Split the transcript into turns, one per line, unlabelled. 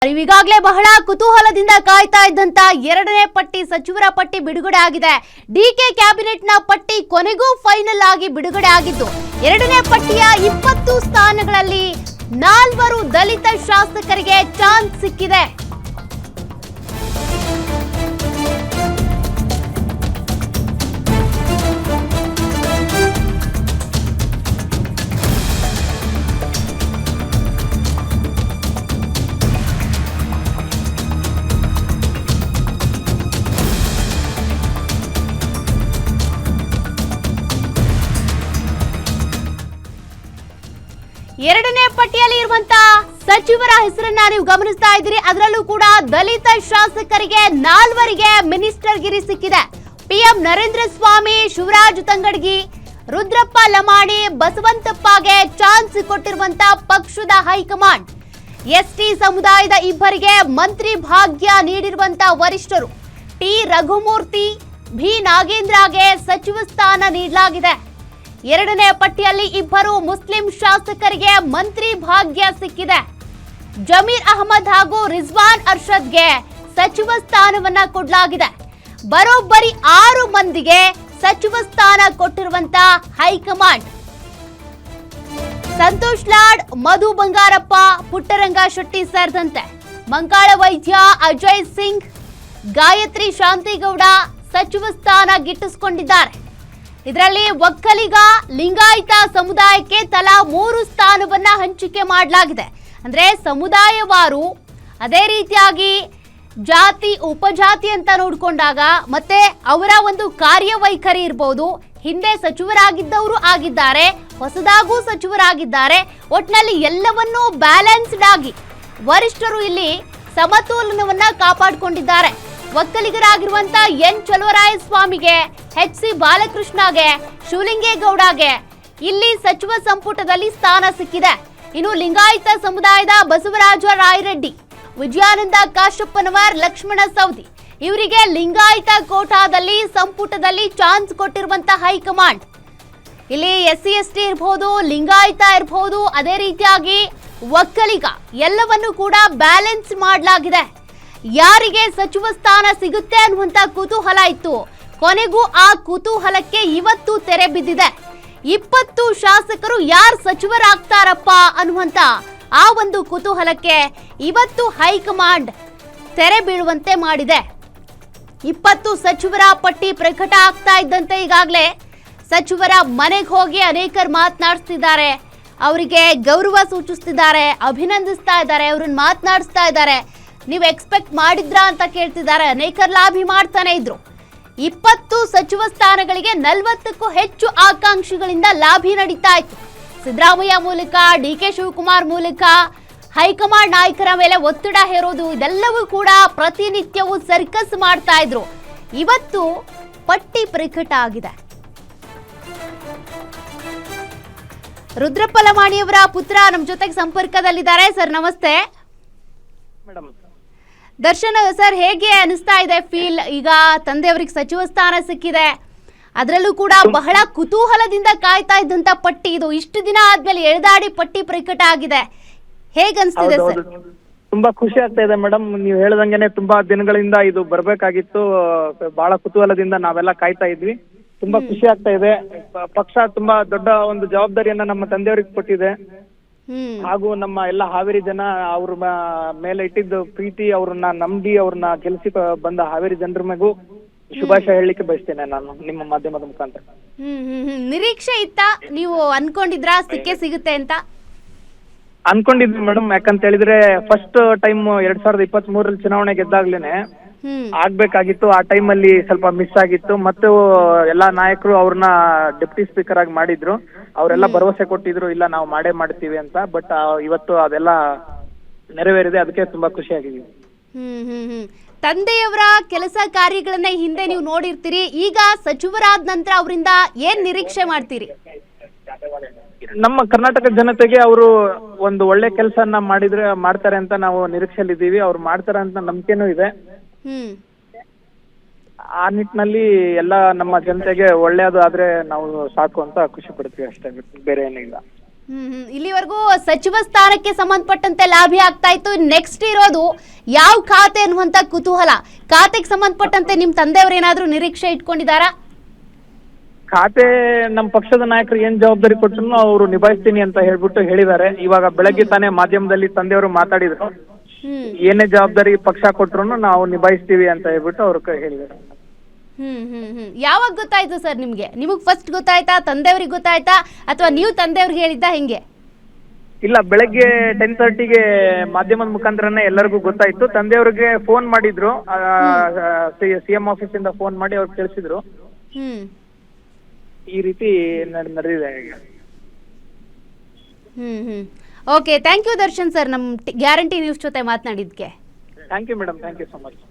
ಈಗಾಗಲೇ ಬಹಳ ಕುತೂಹಲದಿಂದ ಕಾಯ್ತಾ ಇದ್ದಂತ ಎರಡನೇ ಪಟ್ಟಿ ಸಚಿವರ ಪಟ್ಟಿ ಬಿಡುಗಡೆ ಆಗಿದೆ. ಡಿಕೆ ಕ್ಯಾಬಿನೆಟ್ ನ ಪಟ್ಟಿ ಕೊನೆಗೂ ಫೈನಲ್ ಆಗಿ ಬಿಡುಗಡೆ ಆಗಿದ್ದು, ಎರಡನೇ ಪಟ್ಟಿಯ 20 ಸ್ಥಾನಗಳಲ್ಲಿ 4 ದಲಿತ ಶಾಸಕರಿಗೆ ಚಾನ್ಸ್ ಸಿಕ್ಕಿದೆ. ಎರಡನೇ ಪಟ್ಟಿಯಲ್ಲಿ ಇರುವಂತಹ ಸಚಿವರ ಹೆಸರನ್ನ ನೀವು ಗಮನಿಸ್ತಾ ಇದ್ದೀರಿ. ಅದರಲ್ಲೂ ಕೂಡ ದಲಿತ ಶಾಸಕರಿಗೆ 4 ಮಿನಿಸ್ಟರ್ ಗಿರಿ ಸಿಕ್ಕಿದೆ. ಪಿಎಂ ನರೇಂದ್ರ ಸ್ವಾಮಿ, ಶಿವರಾಜ್ ತಂಗಡಗಿ, ರುದ್ರಪ್ಪ ಲಮಾಣಿ, ಬಸವಂತಪ್ಪಗೆ ಚಾನ್ಸ್ ಕೊಟ್ಟಿರುವಂತಹ ಪಕ್ಷದ ಹೈಕಮಾಂಡ್. ಎಸ್ಟಿ ಸಮುದಾಯದ 2 ಮಂತ್ರಿ ಭಾಗ್ಯ ನೀಡಿರುವಂತಹ ವರಿಷ್ಠರು. ಟಿ ರಘುಮೂರ್ತಿ, ಬಿ ನಾಗೇಂದ್ರಗೆ ಸಚಿವ ಸ್ಥಾನ ನೀಡಲಾಗಿದೆ. ಎರಡನೇ ಪಟ್ಟಿಯಲ್ಲಿ 2 ಮುಸ್ಲಿಂ ಶಾಸಕರಿಗೆ ಮಂತ್ರಿ ಭಾಗ್ಯ ಸಿಕ್ಕಿದೆ. ಜಮೀರ್ ಅಹಮದ್ ಹಾಗೂ ರಿಜ್ವಾನ್ ಅರ್ಷದ್ಗೆ ಸಚಿವ ಸ್ಥಾನವನ್ನ ಕೊಡಲಾಗಿದೆ. ಬರೋಬ್ಬರಿ 6 ಮಂದಿಗೆ ಸಚಿವ ಸ್ಥಾನ ಕೊಟ್ಟಿರುವಂತ ಹೈಕಮಾಂಡ್. ಸಂತೋಷ್ ಲಾಡ್, ಮಧು ಬಂಗಾರಪ್ಪ, ಪುಟ್ಟರಂಗ ಶೆಟ್ಟಿ ಸೇರಿದಂತೆ ಮಂಕಾಳ ವೈದ್ಯ, ಅಜಯ್ ಸಿಂಗ್, ಗಾಯತ್ರಿ ಶಾಂತಿಗೌಡ ಸಚಿವ ಸ್ಥಾನ ಗಿಟ್ಟಿಸಿಕೊಂಡಿದ್ದಾರೆ. ಇದರಲ್ಲಿ ಒಕ್ಕಲಿಗ, ಲಿಂಗಾಯತ ಸಮುದಾಯಕ್ಕೆ ತಲಾ 3 ಸ್ಥಾನವನ್ನ ಹಂಚಿಕೆ ಮಾಡಲಾಗಿದೆ. ಅಂದ್ರೆ ಸಮುದಾಯವಾರು, ಅದೇ ರೀತಿಯಾಗಿ ಜಾತಿ ಉಪಜಾತಿ ಅಂತ ನೋಡಿಕೊಂಡಾಗ ಮತ್ತೆ ಅವರ ಒಂದು ಕಾರ್ಯವೈಖರಿ ಇರಬಹುದು. ಹಿಂದೆ ಸಚಿವರಾಗಿದ್ದವರು ಆಗಿದ್ದಾರೆ, ಹೊಸದಾಗೂ ಸಚಿವರಾಗಿದ್ದಾರೆ. ಒಟ್ಟಿನಲ್ಲಿ ಎಲ್ಲವನ್ನೂ ಬ್ಯಾಲೆನ್ಸ್ಡ್ ಆಗಿ ವರಿಷ್ಠರು ಇಲ್ಲಿ ಸಮತೋಲನವನ್ನ ಕಾಪಾಡಿಕೊಂಡಿದ್ದಾರೆ. ಒಕ್ಕಲಿಗರಾಗಿರುವಂತ ಎನ್ ಚಲುವರಾಯಸ್ವಾಮಿಗೆ, ಎಚ್.ಸಿ. ಬಾಲಕೃಷ್ಣಗೆ, ಶಿವಲಿಂಗೇಗೌಡಗೆ ಇಲ್ಲಿ ಸಚಿವ ಸಂಪುಟದಲ್ಲಿ ಸ್ಥಾನ ಸಿಕ್ಕಿದೆ. ಇನ್ನು ಲಿಂಗಾಯತ ಸಮುದಾಯದ ಬಸವರಾಜ ರಾಯರೆಡ್ಡಿ, ವಿಜಯಾನಂದ ಕಾಶಪ್ಪನವರ್, ಲಕ್ಷ್ಮಣ ಸವದಿ ಇವರಿಗೆ ಲಿಂಗಾಯತ ಕೋಟಾದಲ್ಲಿ ಸಂಪುಟದಲ್ಲಿ ಚಾನ್ಸ್ ಕೊಟ್ಟಿರುವಂತ ಹೈಕಮಾಂಡ್. ಇಲ್ಲಿ SC ST ಇರಬಹುದು, ಲಿಂಗಾಯತ ಇರಬಹುದು, ಅದೇ ರೀತಿಯಾಗಿ ಒಕ್ಕಲಿಗ ಎಲ್ಲವನ್ನು ಕೂಡ ಬ್ಯಾಲೆನ್ಸ್ ಮಾಡಲಾಗಿದೆ. ಯಾರಿಗೆ ಸಚಿವ ಸ್ಥಾನ ಸಿಗುತ್ತೆ ಅನ್ನುವಂತ ಕುತೂಹಲ ಇತ್ತು. ಕೊನೆಗೂ ಆ ಕುತೂಹಲಕ್ಕೆ ಇವತ್ತು ತೆರೆ ಬಿದ್ದಿದೆ. 20 ಶಾಸಕರು ಯಾರು ಸಚಿವರಾಗ್ತಾರಪ್ಪ ಅನ್ನುವಂತ ಆ ಒಂದು ಕುತೂಹಲಕ್ಕೆ ಇವತ್ತು ಹೈಕಮಾಂಡ್ ತೆರೆ ಬೀಳುವಂತೆ ಮಾಡಿದೆ. 20 ಸಚಿವರ ಪಟ್ಟಿ ಪ್ರಕಟ ಆಗ್ತಾ ಇದ್ದಂತೆ ಈಗಾಗಲೇ ಸಚಿವರ ಮನೆಗೆ ಹೋಗಿ ಅನೇಕರು ಮಾತನಾಡಿಸ್ತಿದ್ದಾರೆ, ಅವರಿಗೆ ಗೌರವ ಸೂಚಿಸ್ತಿದ್ದಾರೆ, ಅಭಿನಂದಿಸ್ತಾ ಇದ್ದಾರೆ, ಅವ್ರನ್ನ ಮಾತನಾಡಿಸ್ತಾ ಇದ್ದಾರೆ. ನೀವು ಎಕ್ಸ್ಪೆಕ್ಟ್ ಮಾಡಿದ್ರಾ ಅಂತ ಕೇಳ್ತಿದ್ದಾರೆ. ಅನೇಕರು ಲಾಭಿ ಮಾಡ್ತಾನೆ ಇದ್ರು. 20 ಸಚಿವ ಸ್ಥಾನಗಳಿಗೆ 40ಕ್ಕೂ ಹೆಚ್ಚು ಆಕಾಂಕ್ಷಿಗಳಿಂದ ಲಾಭಿ ನಡೀತಾ ಇತ್ತು. ಸಿದ್ದರಾಮಯ್ಯ ಮೂಲಕ, DK ಶಿವಕುಮಾರ್ ಮೂಲಕ ಹೈಕಮಾಂಡ್ ನಾಯಕರ ಮೇಲೆ ಒತ್ತಡ ಹೇರೋದು, ಇದೆಲ್ಲವೂ ಕೂಡ ಪ್ರತಿನಿತ್ಯವೂ ಸರ್ಕಸ್ ಮಾಡ್ತಾ ಇದ್ರು. ಇವತ್ತು ಪಟ್ಟಿ ಪ್ರಕಟ ಆಗಿದೆ. ರುದ್ರಪ್ಪ ಲಮಾಣಿಯವರ ಪುತ್ರ ನಮ್ಮ ಜೊತೆಗೆ ಸಂಪರ್ಕದಲ್ಲಿದ್ದಾರೆ. ಸರ್ ನಮಸ್ತೆ. ದರ್ಶನ್ ಸರ್, ಹೇಗೆ ಅನಿಸ್ತಾ ಇದೆ ಫೀಲ್? ಈಗ ತಂದೆಯವರಿಗೆ ಸಚಿವ ಸ್ಥಾನ ಸಿಕ್ಕಿದೆ, ಅದರಲ್ಲೂ ಕೂಡ ಬಹಳ ಕುತೂಹಲದಿಂದ ಕಾಯ್ತಾ ಇದ್ದಂತ ಪಟ್ಟಿ ಇದು. ಇಷ್ಟು ದಿನ ಆದ್ಮೇಲೆ ಎಳೆದಾಡಿ ಪಟ್ಟಿ ಪ್ರಕಟ ಆಗಿದೆ. ಹೇಗೆ ಅನಿಸ್ತಿದೆ ಸರ್?
ತುಂಬಾ ಖುಷಿ ಆಗ್ತಾ ಇದೆ ಮೇಡಮ್. ನೀವು ಹೇಳ್ದಂಗೆನೆ ತುಂಬಾ ದಿನಗಳಿಂದ ಇದು ಬರ್ಬೇಕಾಗಿತ್ತು. ಬಹಳ ಕುತೂಹಲದಿಂದ ನಾವೆಲ್ಲ ಕಾಯ್ತಾ ಇದ್ವಿ. ತುಂಬಾ ಖುಷಿ ಆಗ್ತಾ ಇದೆ. ಪಕ್ಷ ತುಂಬಾ ದೊಡ್ಡ ಒಂದು ಜವಾಬ್ದಾರಿಯನ್ನ ನಮ್ಮ ತಂದೆಯವರಿಗೆ ಕೊಟ್ಟಿದೆ. ಹಾಗೂ ನಮ್ಮ ಎಲ್ಲ ಹಾವೇರಿ ಜನ ಅವ್ರ ಮೇಲೆ ಇಟ್ಟಿದ್ದು ಪ್ರೀತಿ, ಅವ್ರನ್ನ ನಂಬಿ ಅವ್ರನ್ನ ಗೆಲ್ಸಿ ಬಂದ ಹಾವೇರಿ ಜನರ ಮೇಗೂ ಶುಭಾಶಯ ಹೇಳಲಿಕ್ಕೆ ಬಯಸ್ತೇನೆ ನಾನು ನಿಮ್ಮ ಮಾಧ್ಯಮದ ಮುಖಾಂತರ.
ನಿರೀಕ್ಷೆ ಇತ್ತಾ? ನೀವು ಅನ್ಕೊಂಡಿದ್ರಾ ಸಿಕ್ಕೇ ಸಿಗುತ್ತೆ ಅಂತ?
ಅನ್ಕೊಂಡಿದ್ವಿ ಮೇಡಮ್. ಯಾಕಂತ ಹೇಳಿದ್ರೆ ಫಸ್ಟ್ ಟೈಮ್ 2023 ಚುನಾವಣೆ ಗೆದ್ದಾಗ್ಲೇನೆ ಆಗ್ಬೇಕಾಗಿತ್ತು. ಆ ಟೈಮ್ ಅಲ್ಲಿ ಸ್ವಲ್ಪ ಮಿಸ್ ಆಗಿತ್ತು. ಮತ್ತು ಎಲ್ಲಾ ನಾಯಕರು ಅವ್ರನ್ನ ಡೆಪ್ಟಿ ಸ್ಪೀಕರ್ ಆಗಿ ಮಾಡಿದ್ರು. ಅವರೆಲ್ಲ ಭರವಸೆ ಕೊಟ್ಟಿದ್ರು, ಇಲ್ಲ ನಾವು ಮಾಡೇ ಮಾಡ್ತೀವಿ ಅಂತ. ಬಟ್ ಇವತ್ತು ಅದೆಲ್ಲ ನೆರವೇರಿದೆ. ಅದಕ್ಕೆ ತುಂಬಾ ಖುಷಿ ಆಗಿದೆ.
ತಂದೆಯವರ ಕೆಲಸ ಕಾರ್ಯಗಳನ್ನ ಹಿಂದೆ ನೀವು ನೋಡಿರ್ತೀರಿ. ಈಗ ಸಚಿವರಾದ ನಂತರ ಅವರಿಂದ ಏನ್ ನಿರೀಕ್ಷೆ ಮಾಡ್ತೀರಿ?
ನಮ್ಮ ಕರ್ನಾಟಕ ಜನತೆಗೆ ಅವರು ಒಂದು ಒಳ್ಳೆ ಕೆಲಸನ ಮಾಡ್ತಾರೆ ಅಂತ ನಾವು ನಿರೀಕ್ಷೆಯಲ್ಲಿದ್ದೀವಿ. ಅವ್ರು ಮಾಡ್ತಾರೆ ಅಂತ ನಂಬಿಕೆನೂ ಇದೆ. ಆ ನಿಟ್ಟಿನಲ್ಲಿ ಎಲ್ಲ ನಮ್ಮ ಜನತೆಗೆ ಒಳ್ಳೆಯದು ಆದ್ರೆ ನಾವು ಸಾಕು ಅಂತ ಖುಷಿ ಪಡ್ತೀವಿ ಅಷ್ಟೇ, ಬೇರೆ ಏನಿಲ್ಲ.
ಇಲ್ಲಿವರೆಗೂ ಸಚಿವ ಸ್ಥಾನಕ್ಕೆ ಸಂಬಂಧಪಟ್ಟಂತೆ ಲಾಭಿ ಆಗ್ತಾ ಇತ್ತು. ನೆಕ್ಸ್ಟ್ ಇರೋದು ಯಾವ ಖಾತೆ ಅನ್ನುವಂತ ಕುತೂಹಲ. ಖಾತೆಗೆ ಸಂಬಂಧಪಟ್ಟಂತೆ ನಿಮ್ ತಂದೆಯವರು ಏನಾದ್ರೂ ನಿರೀಕ್ಷೆ ಇಟ್ಕೊಂಡಿದ್ದಾರಾ?
ಖಾತೆ ನಮ್ಮ ಪಕ್ಷದ ನಾಯಕರು ಏನ್ ಜವಾಬ್ದಾರಿ ಕೊಟ್ಟರು ಅವರು ನಿಭಾಯಿಸ್ತೀನಿ ಅಂತ ಹೇಳ್ಬಿಟ್ಟು ಹೇಳಿದ್ದಾರೆ. ಇವಾಗ ಬೆಳಗ್ಗೆ ತಾನೇ ಮಾಧ್ಯಮದಲ್ಲಿ ತಂದೆಯವರು ಮಾತಾಡಿದ್ರು, ಏನೇ ಜವಾಬ್ದಾರಿ ಪಕ್ಷ ಕೊಟ್ರು ನಾವು ನಿಭಾಯಿಸ್ತೀವಿ ಅಂತ ಹೇಳ್ಬಿಟ್ಟು ಅವ್ರು ಹೇಳಿದ್ದಾರೆ.
ಯಾವಾಗ ಗೊತ್ತಾಯ್ತು ಸರ್ ನಿಮ್ಗೆ? ನಿಮಗ್ ಫಸ್ಟ್ ಗೊತ್ತಾಯ್ತಾ, ತಂದೆಯವ್ರಿಗೆ ಗೊತ್ತಾಯ್ತಾ, ಅಥವಾ ನೀವು ತಂದೆಯವ್ರಿಗೆ ಹೇಳಿದ್ದ ಹೆಂಗೆ?
ಇಲ್ಲ, ಬೆಳಗ್ಗೆ 10:30ಗೆ ಮಾಧ್ಯಮದ ಮುಖಾಂತರನೇ ಎಲ್ಲರಿಗೂ ಗೊತ್ತಾಯ್ತು. ತಂದೆಯವ್ರಿಗೆ ಫೋನ್ ಮಾಡಿದ್ರು, CM ಆಫೀಸ್ ಇಂದ ಫೋನ್ ಮಾಡಿ ಅವ್ರು ತಿಳಿಸಿದ್ರು. ಈ ರೀತಿ ನಡೆದಿದೆ ಈಗ.
Okay, thank you Darshan sir, ನಮ್ಮ ಗ್ಯಾರಂಟಿ ನ್ಯೂಸ್ ಜೊತೆ ಮಾತನಾಡಿದ್ಕೆ.
Thank you madam, thank you so much.